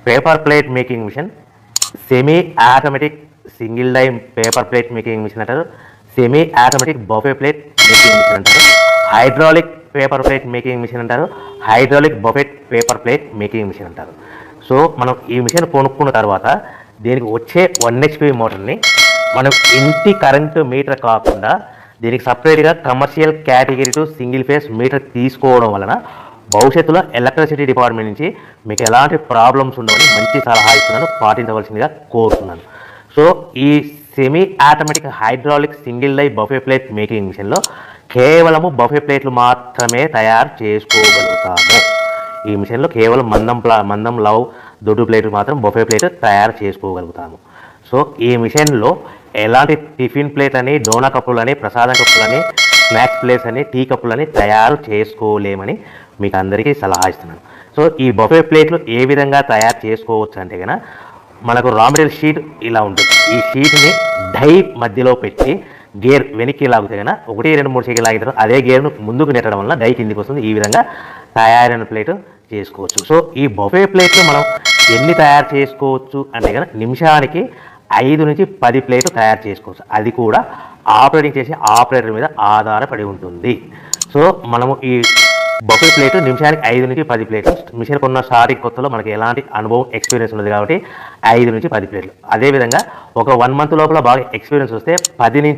Paper plate making machine, semi automatic single die paper plate making machine అంటారు, semi automatic buffet plate making machine అంటారు, hydraulic paper plate making machine అంటారు, hydraulic buffet paper plate making machine అంటారు. So మనం ఈ machine కొనుక్కున్న తర్వాత దీనికి వచ్చే 1 HP మోటార్ని మనం ఇంటి కరెంటు మీటర్ కాకుండా దీనికి సపరేట్గా commercial category to single phase metre తీసుకోవడం వలన భవిష్యత్తులో ఎలక్ట్రిసిటీ డిపార్ట్మెంట్ నుంచి మీకు ఎలాంటి ప్రాబ్లమ్స్ ఉండవని మంచి సలహా ఇస్తున్నాను, పాటించవలసిందిగా కోరుతున్నాను. సో ఈ semi automatic hydraulic single die buffet plate making మిషన్లో కేవలము బఫే ప్లేట్లు మాత్రమే తయారు చేసుకోగలుగుతాము. ఈ మిషన్లో కేవలం మందం లవ్ దొడ్డు ప్లేట్లు మాత్రం బఫే ప్లేట్ తయారు చేసుకోగలుగుతాము. సో ఈ మిషన్లో ఎలాంటి టిఫిన్ ప్లేట్లని, డోనా కప్పులని, ప్రసాదం కప్పులని, స్నాక్స్ ప్లేట్స్ అని, టీ కప్పులని తయారు చేసుకోలేమని మీకు అందరికీ సలహా ఇస్తున్నాను. సో ఈ బఫే ప్లేట్లు ఏ విధంగా తయారు చేసుకోవచ్చు అంటే కనుక మనకు రా మెటీరియల్ షీట్ ఇలా ఉంటుంది. ఈ షీట్ని డై మధ్యలో పెట్టి గేర్ వెనక్కి లాగితే కనుక 1, 2, 3 సెకండ్లు లాగిన తర్వాత అదే గేర్ను ముందుకు నెట్టడం వల్ల డై కిందికి వస్తుంది. ఈ విధంగా తయారైన ప్లేట్ చేసుకోవచ్చు. సో ఈ బఫే ప్లేట్లు మనం ఎన్ని తయారు చేసుకోవచ్చు అంటే కనుక నిమిషానికి 5 నుంచి 10 ప్లేట్లు తయారు చేసుకోవచ్చు. అది కూడా ఆపరేటింగ్ చేసే ఆపరేటర్ మీద ఆధారపడి ఉంటుంది. సో మనము ఈ బఫే ప్లేట్ నిమిషానికి 5 నుంచి 10 ప్లేట్లు. మిషన్ కొన్న స్టార్టింగ్ కొత్తలో మనకి ఎలాంటి అనుభవం ఎక్స్పీరియన్స్ ఉన్నది కాబట్టి 5 నుంచి 10 ప్లేట్లు. అదేవిధంగా ఒక 1 మంత్ లోపల బాగా ఎక్స్పీరియన్స్ వస్తే 10 నుంచి